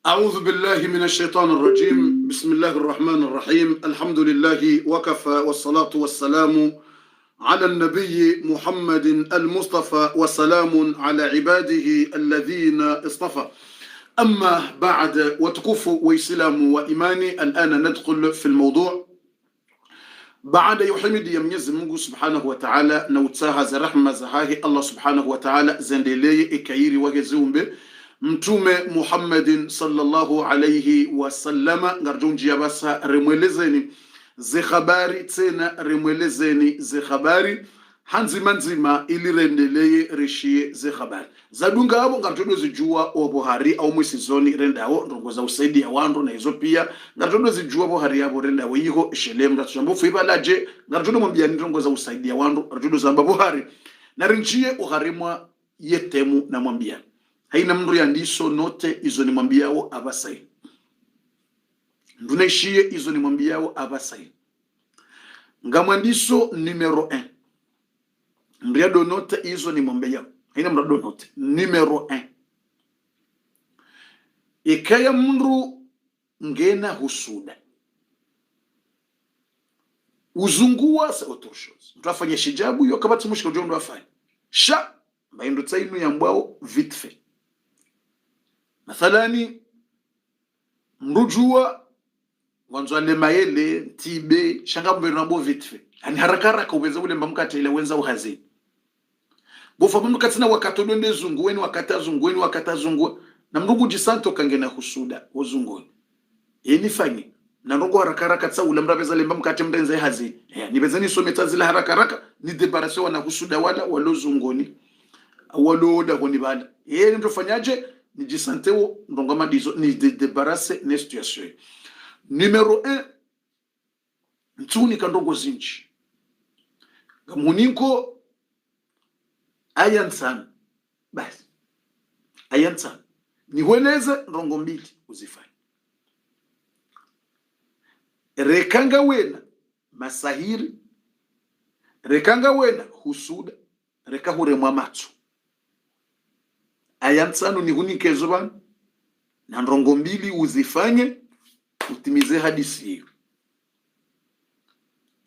أعوذ بالله من الشيطان الرجيم. بسم الله الرحمن الرحيم. الحمد لله وكفى والصلاة والسلام على النبي محمد المصطفى وسلام على عباده الذين اصطفى. أما بعد، وتكف وإسلام وإيماني. الآن ندخل في الموضوع. بعد يحمد يميز منه سبحانه وتعالى نوتساها زرحمة زهاهي الله سبحانه وتعالى زندلي إكايري وجزوم به Mtume Muhammadin sallallahu alayhi wasallama ngarjonjia basa remwelezeni ze habari tena remwelezeni ze habari hanzima nzima ili rendeleye reshie ze habari zadunga abo ngarjodo zijua obohari au mwesizoni rendawo ndongoza usaidi ya wandu na hizo pia ngarjodo zijua bohari yabo rendawo yiho shelem ndatushambo fuiba laje ngarjodo mwambia ndongoza usaidi ya wandu ngarjodo zamba bohari na rinjie uharimwa yetemu na mwambia haina mndu ya ndiso note izo ni mwambiao abasai ndunaishie izo ni mwambiao abasai ngamwandiso numero 1 mriado note izo ni mwambiao haina mrado note numero 1 ikaya mndu ngena husuda uzungua sa autre chose mtu afanya shijabu yo kabati mushika ujo mndu afanya sha mbaindu tsainu ya mbwao vite fait. Mathalani mrujua wanzwale mayele tibe shanga mbenambo vitfe ani haraka uweza ule mbamkate ile wenza uhazi bofa mundu katina wakatodo ndezungu weni wakatazungu na mrugu jisanto kangena husuda wozungoni yeni fanyi na ndogo haraka tsa ule mrabeza le mbamkate mdenza hazi ni bezani someta zile haraka ni debarase wana husuda wala walozungoni waloda koni bala yeni mtofanyaje ni jisanteo ndongama dizo ni débarrasser ne situation. Numero 1 ntuni kandongo zinchi gamuninko ayansan basi ayansan ni weleze ndongo mbili uzifanye rekanga wena masahiri rekanga wena husuda reka hure mwamatsu ayantsano ni hunikezo bana na ndongo mbili uzifanye utimize hadisi hiyo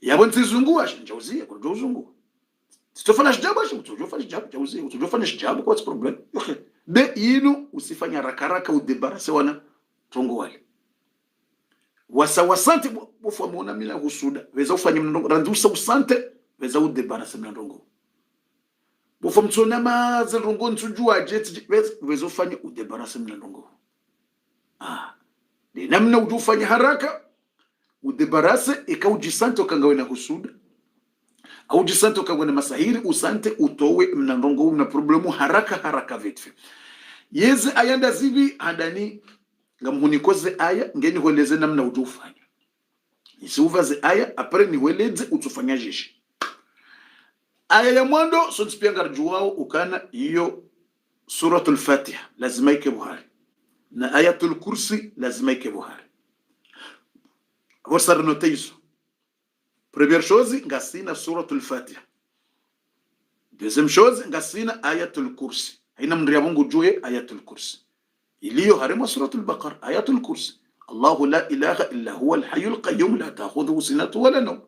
yabo ntizungua njauzie kwa uzungua sitofanya shijabu utofanya shijabu jauzie utofanya shijabu kwa problem okay de yinu usifanya haraka udebarase wana tongo wale wasante bofu amuona mina husuda weza ufanye ndongo randusa usante weza udebarase ndongo bofa mtsona maze rongo nsujua jet wezo fanya udebarase mlandongo de namna udufanya haraka udebarase ikaujisanto kangawe na husuda au jisanto kangawe na masahiri usante utowe mlandongo na problemu haraka vitfe yeze ayanda zivi hadani ngamhunikoze aya ngeni holeze namna udufanya isiuvaze aya apre ni weleze utufanya jeshi aya ya mwando sonspianga juwao ukana hiyo suratul Fatiha lazima ike Buhari na ayatul Kursi lazima ike Buhari. Wasar noteizo première chose ngasina suratul Fatiha, deuxième chose ngasina ayatul Kursi. Haina mri ya Mungu jue ayatul Kursi iliyo harima suratul Baqara ayatul Kursi Allahu la ilaha illa huwa al-hayyul qayyum la ta'khudhuhu sinatun wala nawm.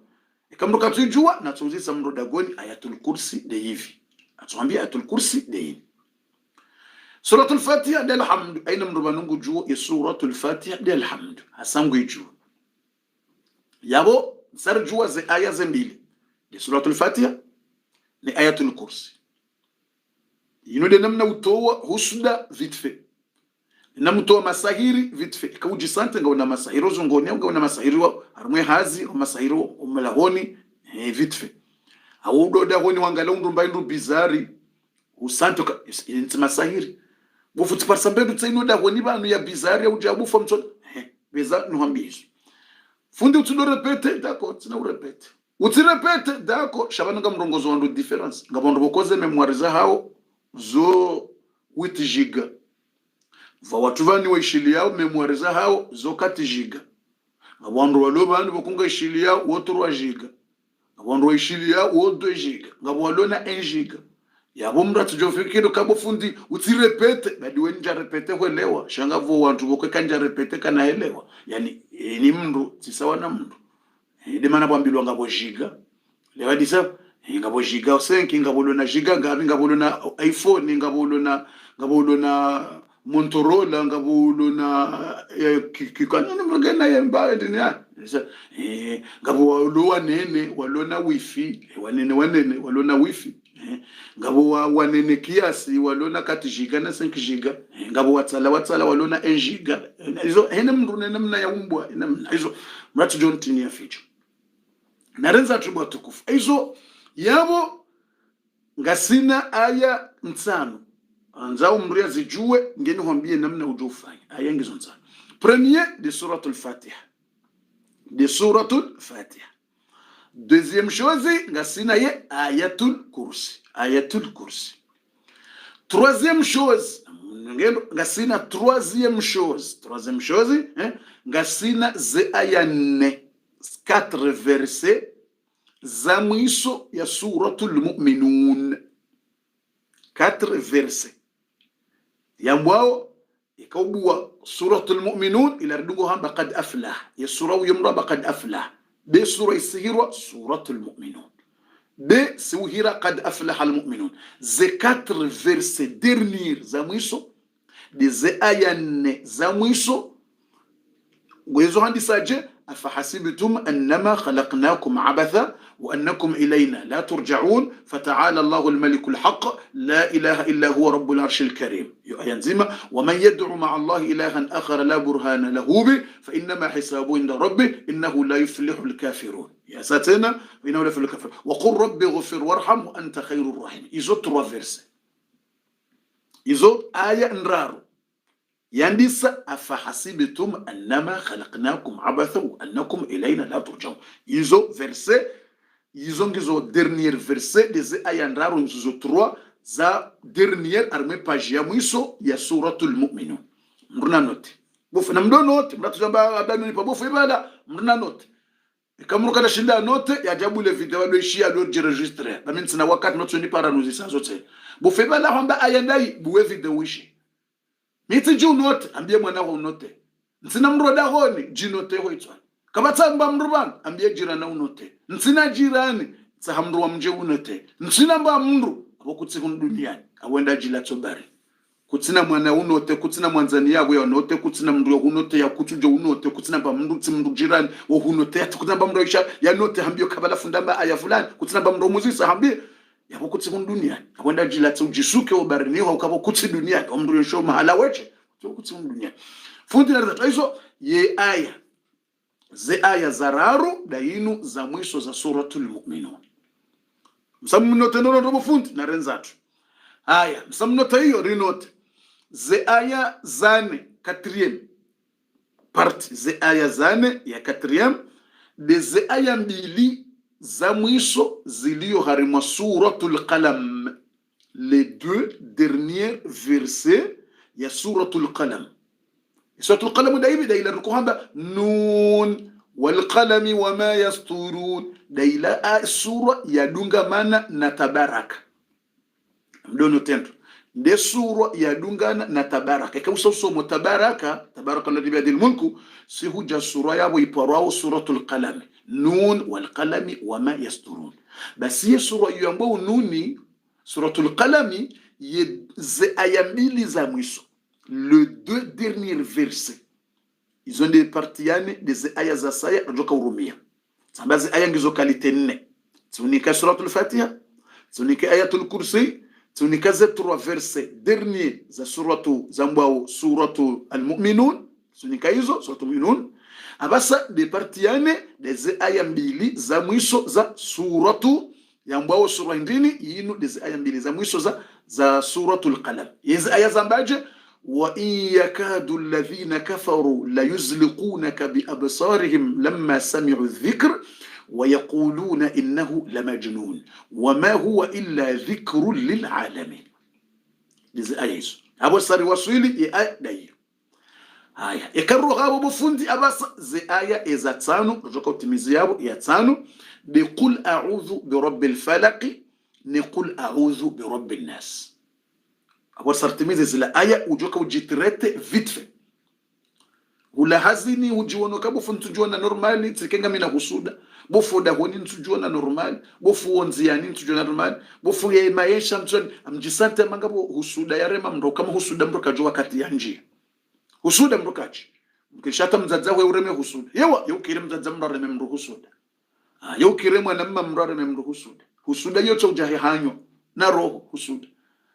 Ikamro katujua na tuzisa mrodagoni ayatul Kursi de hivi atuambia ayatul Kursi de hivi suratul Fatiha de alhamdu aina mrobanungu juu ya suratul Fatiha de alhamdu hasangu juu yabo sarjua ze aya ze mbili de suratul Fatiha ni ayatul Kursi yino de namna utoa husda vite fait namtoa masahiri vite fait kaujisante ngaona masahiro zongoni ngaona masahiro armwe hazi masahiri umelahoni vite fait au doda honi wangala undumba indu bizari usanto inti masahiri bofuti parsambedu tsaino da honi banu ya bizari au jabu fo mtso beza nuhambizo fundi utudo repete dako tsina urepete utirepete dako shabana mrongozo wandu difference ngabondo bokoze memoirize hao zo 8 giga va watu vani waishili yao memoirize hao zo 4 giga ngabondo walobani bokunga ishili yao wo 3 giga ngabondo waishili yao wo 2 giga ngabo walona 1 giga yabo mratu jofikiro kabo fundi utirepete badi wenja repete kuelewa shangavo wantu bokwe kanja repete kana elewa yani ni mndu tisawa na mndu de mana bwambilwa ngabo jiga lewa disa ngabo jiga 5 ngabo na jiga ngabi ngabo na iPhone ngabo na Motorola ngabo na kikana mgena yemba ndinya ngabo lo nene walona wifi wanene walona wifi ngabo wanene kiasi walona kati giga na 5 giga ngabo watsala walona 1 giga hizo hene mndu namna ya umbwa namna hizo mratu John tini ya ficho narenza tubu tukufu hizo yabo ngasina aya nsano anzao mria zijue ngeni hwambie namna ujufanya aya ngizo nsano premier de suratul fatiha deuxième chose ngasina ye ayatul kursi troisième chose ngasina troisième chose ngasina ze aya 4 versets za mwisho ya suratul mu'minun 4 versets yambwao ikaubuwa suratul mu'minun ila rdungo hamba qad aflah ya sura yumraba qad aflah de sura isihirwa suratul mu'minun de siwhira qad aflaha almu'minun ze 4 versets derniers za mwisho de ze aya 4 za mwisho wezo handisaje أفحسبتم أنما خلقناكم عبثا وأنكم إلينا لا ترجعون فتعالى الله الملك الحق لا إله إلا هو رب العرش الكريم ينزم ومن يدعو مع الله إلها آخر لا برهان له به فإنما حسابه عند ربه إنه لا يفلح الكافرون يا ساتنا إنه لا يفلح الكافرون وقل رب اغفر وارحم وأنت خير الراحمين إذا 3 versets إذا آية نرارو yandisa afahasibitum annama khalaqnakum abatha wa annakum ilayna la turja'un izo verset izo ngizo dernier verset des ayandaro ngizo 3 za dernier arme page ya mwiso ya suratul mu'minun mruna note bofu na mdo note mratujamba abani pa bofu ibada mruna note ikamruka na shinda note ya jabu le video do ishia do registre na mimi sina wakati note ni para nuzi sazo tse bofu ibada hamba ayandai buwe video wishi miti ju note ambie mwana ho note nsina mroda honi jinote ho itswa kabatsamba mruban ambie jirana unote nsina jirani tsahamru wa mje unote nsina mba mndu abokutsi duniani awenda jila tsobari kutsina mwana unote kutsina mwanzani yabo ya note kutsina mndu ya unote ya kutuje unote kutsina mba mndu tsimndu jirani wo unote kutsina mba mndu isha ya note ambie kabala fundamba aya fulani kutsina mba mndu muzisa ambie yabo kutsi duniani awenda jila tsujisuke obarini ho kabo kutsi duniani omndu yosho mahala weche kutsi duniani fundi na taizo ye aya ze aya zararu dainu za mwisho za suratul mu'minun msamnote ndono fundi na renzatu aya msamnote hiyo rinote ze aya zane 4e parti ze aya zane ya 4e de ze aya mbili za mwisho zilio harima suratul qalam les 2 derniers versets ya suratul qalam suratul qalam daima ila rukuhamba nun wal qalami wama yasturun daila sura ya dunga mana na tabaraka mdono tendo de sura ya dungana na tabaraka kausa somo tabaraka alladhi bi yadil mulku si huja sura yabo iporao suratul qalam nun wal qalami wama yasturun basi sura yambo nuni suratul qalami ze aya mbili za mwisho le 2 derniers versets ils ont des partiane des aya za saya ndoka urumia sambazi aya ngizo kalite 4 tunika suratul fatiha tunika ayatul kursi tunika ze 3 versets derniers za suratu zambao suratu almu'minun tunika hizo suratul mu'minun abasa des partiane des aya mbili za mwisho za suratu yambao sura ndini yinu des aya mbili za mwisho za suratul qalam hizi aya zambaje wa in yakadu alladhina kafaru la yuzliqunaka bi absarihim lamma sami'u dhikr wa yaquluna innahu lamajnun wama huwa illa dhikrun lil alamin hizi aya hizo abo sari waswili ya aya dai haya ikaruha abo bufundi abasa ze aya ezatano joka utimizi yabo ya tano de qul a'udhu bi rabbil falaq ni qul a'udhu bi rabbin nas. Awasartimize zile aya ujoka ujitrete vite fait. Ula hazini ujiwono kabo funtujuana normali tsikenga mina husuda. Bofu da honi ntujuana normali. Bofu onziani ntujuana normali. Bofu ya maisha mtujuana. Amjisante mangabo husuda ya rema mro. Kama husuda mro kajua kati ya njia. Husuda mro kaji. Mkishata mzaza we ureme husuda. Yewa kire mzaza mro reme mro husuda. Kire mwanamma mro reme mro husuda. Husuda yote ujahe hanyo. Na roho husuda.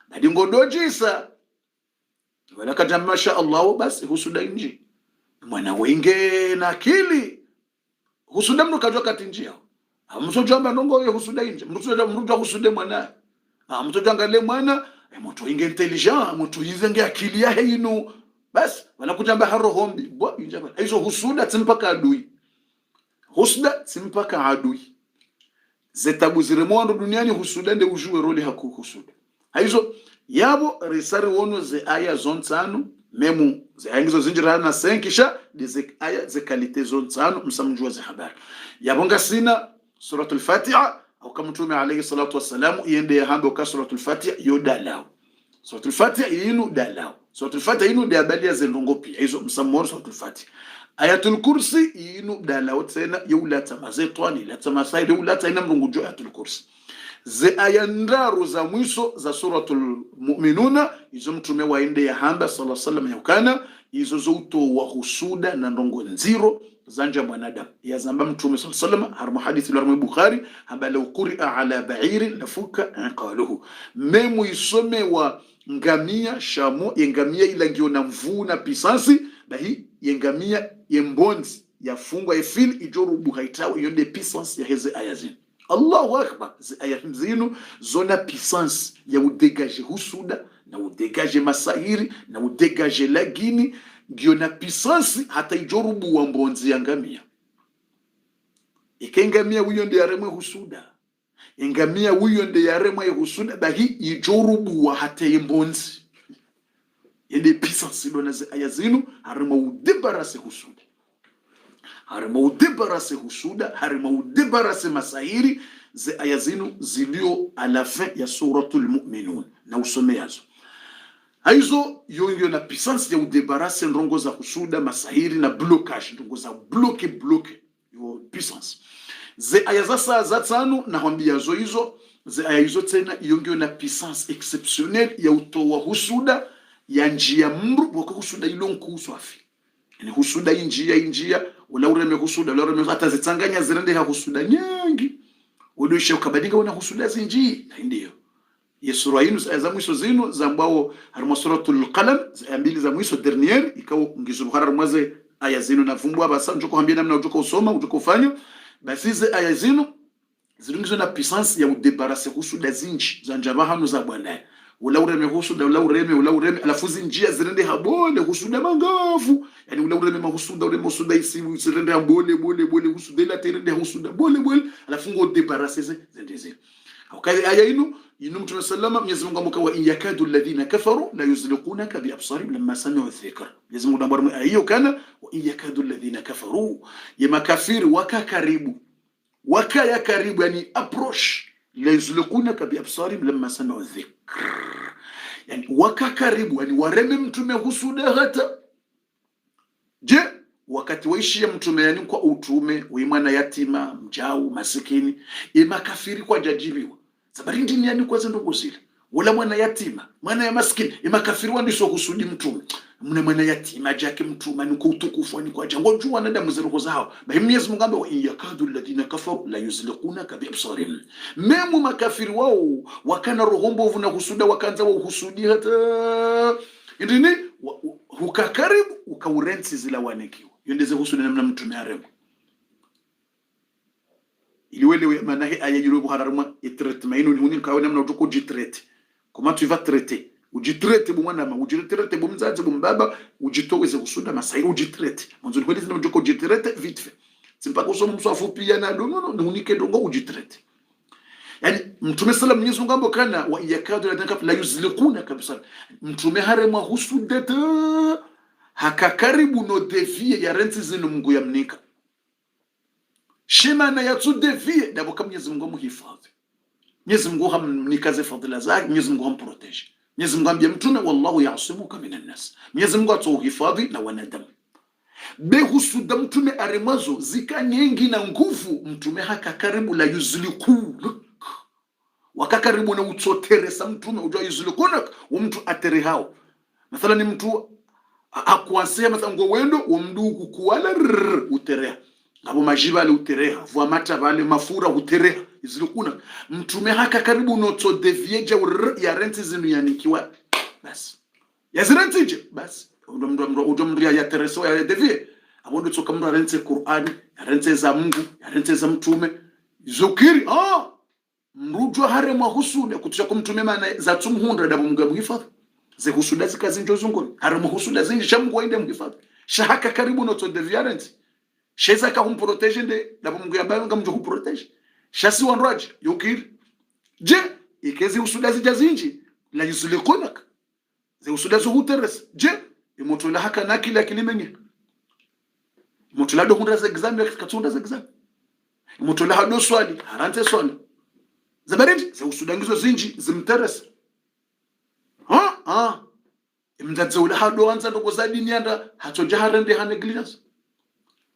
Nadi ngodojisa. Wala kaja masha Allah basi husuda inji. Mwana wenge na akili husuda mnu kajua kati njia mtoto amba nongo ye husuda inje mtoto husude mwana mtoto angale mwana mtu inge intelligent mtu yizenge akili ya hino basi wala kujamba haro hombi bwa inje hizo husuda timpaka adui husuda timpaka adui zetabu zire mwando duniani husuda nde ujue roli haku husuda hizo yabo risari wono ze aya zontano memu zaingizo zinjira na senkisha dize aya ze kalite zontano msamjua ze habari yabonga sina suratul fatiha au kama mtume alayhi salatu wassalam yende ya hando ka suratul fatiha yodalao suratul fatiha yinu dalao suratul fatiha yinu de abali ya zelongo pia hizo msamoro suratul fatiha ayatul kursi yinu dalao tena yulata mazetwani lata masaidi yulata ina mrungujo ayatul kursi ze aya ndaru za mwiso za suratul mu'minuna izo mtume waende ya hamba sallallahu alaihi wasallam yakana izo zouto wa husuda na ndongo nziro zanja mwanadamu ya zamba mtume sallallahu alaihi wasallam harmu hadithi la Bukhari hamba law quri'a ala ba'ir lafuka aqaluhu memu isome wa ngamia shamo yengamia ila ngio na mvuna pisansi bahi yengamia yembonzi yafungwa efil ijorubu haitao yonde pisansi ya heze ayazini Allahu akbar aya zinu zona puissance ya udegaje husuda na udegaje masahiri na udegaje lagini ndio na puissance hata ijorubu wa mbonzi ya ngamia ikengamia huyo ndiye aremwe husuda ngamia huyo ndiye aremwe husuda bahi ijorubu wa hata mbonzi yende puissance dona aya zinu harema udebarase husuda harima udebarase husuda harima udebarase masahiri ze aya zinu zilio ala fin ya suratul mu'minun na usome yazo hizo yonyo na puissance ya udebarase ndongo za husuda masahiri na blocage ndongo za bloke yo puissance ze aya za saa za tano na hambia zo hizo ze aya hizo tena yonyo na puissance exceptionnelle ya utowa husuda ya njia mru wako husuda ilonku uswafi ni husuda injia wala ureme husuda wala ureme hata zitanganya zirende ha husuda nyingi udushe ukabadika una husuda zinji ndio yesura inu za mwiso zinu za ambao harma suratul qalam za mbili za mwiso dernier ikao ngizubuhara mwaze aya zinu na vumbwa basa njoko hambia namna ujoko usoma ujoko ufanya basi ze aya zinu zilungizo na puissance ya udebarase husuda zinji za njabahanu za bwana wala ureme husuda wala ureme alafuzi njia zirende habole husuda mangafu yani wala ureme mahusuda ureme husuda isi zirende habole husuda ila terende husuda bole alafungo debarase zendeze wakati aya inu mtume sallama Mwenyezi Mungu amkawa yakadu alladhina kafaru la yuzliqunaka bi absarihim lamma sami'u dhikra Mwenyezi Mungu ambaye ayo kana wa yakadu alladhina kafaru ya makafiri wakaya karibu yani approach la yuzliqunaka bi absarihim lamma sami'u dhikra yani wakakaribu yani wareme mtume husuda hata je wakati waishi ya mtume yani kwa utume mwana yatima mjau masikini makafiri kwa jajibiwa sabari ndini yani kwa zendo zile wala mwana yatima mwana ya maskini makafiri wandiso husudi mtume mwana yatima jake mtume ni kwa utukufu ni kwa jango jua nanda mzero zao bahi Mwenyezi Mungu ambaye yakadu alladhina kafaru la yuzliqunaka bi absarihim memu makafiri wao wakana rohombo na husuda wakaanza wa husudi hata ndini hukakaribu ukaurensi zila wanekiwa yondeze husuda namna mtume aremo iliwele manahi aya yurubu hararuma itraitement inu ni huni kawe namna utoko jitraite comment tu vas traiter ujitraite bumwana ma ujitraite bumzazi bumbaba ujitoweze kusuda masairi ujitraite mwanzo kweli zina utoko jitraite vite fait simpaka usoma mswafu pia na dono ni hunike dongo ujitraite yani mtume sallam Mwenyezi Mungu ambo kana wa yakadu la yuzliquna kabisa mtume harema husudeta hakakaribu no devie ya renzi zinu Mungu yamnika shima na yatu devie dabo kama Mwenyezi Mungu muhifadhi Mwenyezi Mungu hamnikaze fadhila zake, Mwenyezi Mungu hamprotege. Mwenyezi Mungu ambia mtume wallahu ya'simuka minan nas, Mwenyezi Mungu atuhifadhi na wanadamu. Behusuda mtume aremazo zika nyingi na nguvu, mtume haka karibu la yuzliku wakakaribu na utoteresa mtume ujua yuzlikuna mtu atere hao. Mathala ni mtu akuasema mathango wendo umdugu kuwala uterea abo majibale uterea vwa mata vale mafura uterea yuzlikuna mtume haka karibu noto devieja ya renti zinu yanikiwa basi yazirentije basi udomria ya tereso ya devie abondo tsoka mra rente Qur'ani ya rente za Mungu ya rente za mtume zokiri mrujwa hare mwa husuda kutusha kumtume mana za tumhundra da Mungu mhifadhi ze husuda zikazi njo zungoni hare mwa husuda zinji shamungu waende mhifadhi shahaka karibu noto devia rente sheza ka humprotege nde da Mungu ambaye ngamjo humprotege shasi wanraji yokiri je ikezi husuda zijazinji la yusulikunak ze husuda zuhuteres je imotula haka nakila kilimenye imotula do hundra za exam ya katunda za exam imotula hado swali harante swali zabarindi ze usudangizo zinji zimteres imdadzeula hado anza ndo kozadi nyanda hatoja harende hanegligence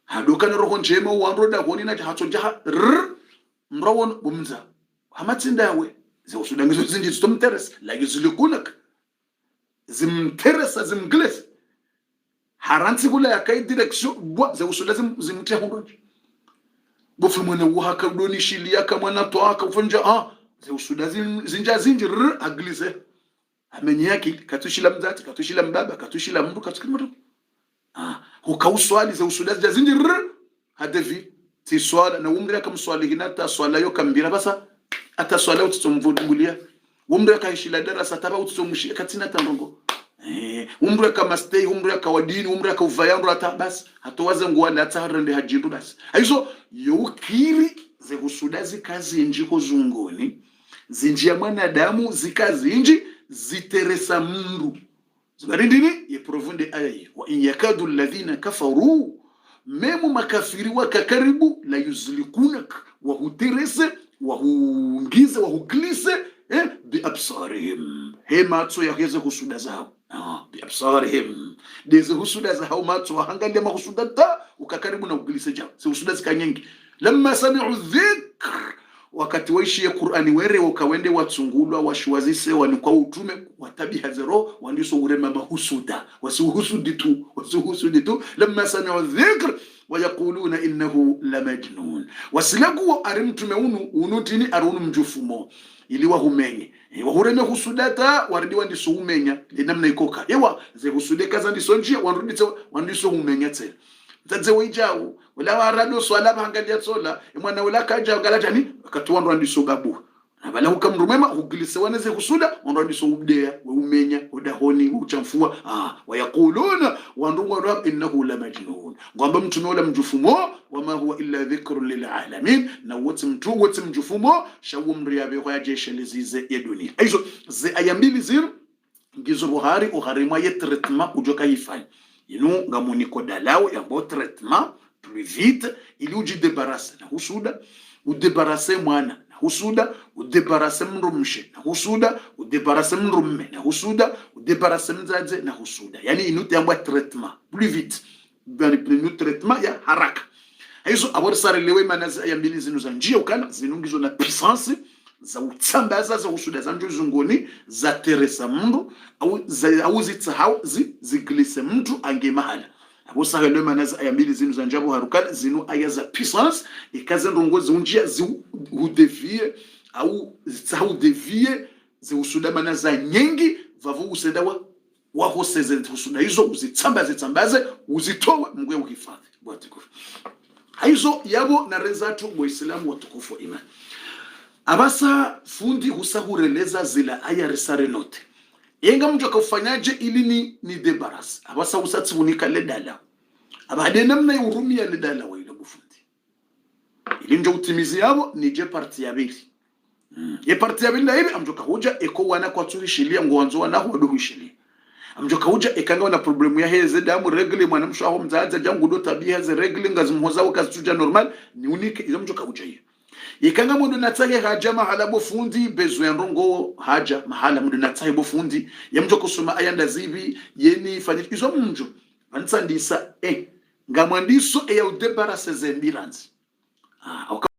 hado kana roho njema uandroda konina hatoja mrawon bumza hamatsindawe ze usudangizo zinji zitomteres la yuzulikunak zimteresa zimgles haranti kula yakai direction bwa za usula zimtia hondoje bofu mwana waka doni shilia kama na toaka ufunja za usula zinja zinji aglise amenye yake katushila mzati katushila mbaba katushila mru katukimru hukauswali za usula zinji hadevi ti swala na umri kama swali hinata swala yo kambira basa ata swala utsomvudulia umri akaishila darasa taba utsomshia katina tangongo umri kama stay umri kawadini umri kauvayandro ata basi hatowaze ngwala atarende hajindu basi hizo yokiri ze husudazi kazi njiko zungoni zinjia mwanadamu zikazinji ziteresa mndu zibarindini yeprofunde aya hii wa in yakadu alladhina kafaru memu makafiri wakakaribu la yuzlikunak wa huterese wa hungize wa huglise bi absarihim hematso yakeze husuda zao bi absarihim deze husuda zao matso hangalia mahusuda ta ukakaribu na uglise jao se husuda zikanyengi lamma sami'u dhikr wakati waishi ya Qur'ani were wakawende watsungulwa washwazise wanikwa utume watabiha zero wandiso urema mahusuda wasuhusudi tu lamma sami'u dhikr ويقولون إنه لمجنون وسلقوا أرمتم ونوتني أرون مجفمو ili wahumenye wahureme husudata waridi wandiso humenya linamna ikoka ewa ze husudeka za ndiso njia wanruditse wandiso humenya tse tadze wijao wala warado swala bangalia tsola mwana wala kaja galajani akatuwa wandiso babu abala hukamrumema hugilise waneze husuda wandiso ubdea umenya udahoni uchamfua wayakuluna wanduwa rab innahu lamajnun ngomba mtume wala mjufumo wama huwa illa dhikrun lil alamin na wote mjufumo shawu mriabe kwa jeshe lizize ya dunia hizo ze ayambili zir ngizo Buhari uharima ye traitement ujoka yifanya inu ngamuniko dalao ya bo traitement plus vite ili uji débarrasser na husuda udebarase mwana na husuda udebarase mrumshe na husuda udebarase mrumme na husuda udebarase mzaze na husuda yani inute yamba traitement plus vite bali plus traitement ya haraka hizo abor sare lewe manaza ya mbili zinu za njia ukana zinungizo na puissance za utsambaza za husuda za njo zungoni za teresa mndu au zitsahau ziglise mtu ange mahala abo sare lewe manaza ya mbili zinu za njabo harukana zinu aya za puissance ikaze ndongo zunjia udevie au zitsahau devie ze husuda manaza nyengi vavu usenda wa hoseze husuda hizo uzitsambaze uzitowe mgwe uhifadhi bwatikufu hizo yabo na rezatu waislamu watukufu imani abasa fundi husahureleza zila aya resare note yenga mtu akafanyaje ili ni debaras abasa usatsibunika ledala abade namna yurumia ledala wa ile bufundi ili njo utimizi yabo ni je parti ya bili ye parti ya bili na ile amjoka hoja eko wana kwa tuhishilia ngwanzo wana hodo hishilia amjoka hoja ekanga na problemu ya heze damu regle mwana mshaho mzaza jangu do tabia ze regle ngazimhoza wakazuja normal ni unique ile amjoka hoja hiyo ikanga mundu natsaye haja mahala bofundi bezo ya ndongo haja mahala mundu natsaye bofundi ya mjo kusoma ayanda zibi yeni fanyit izo mjo antsandisa ngamwandiso ya udebara sezembiranzi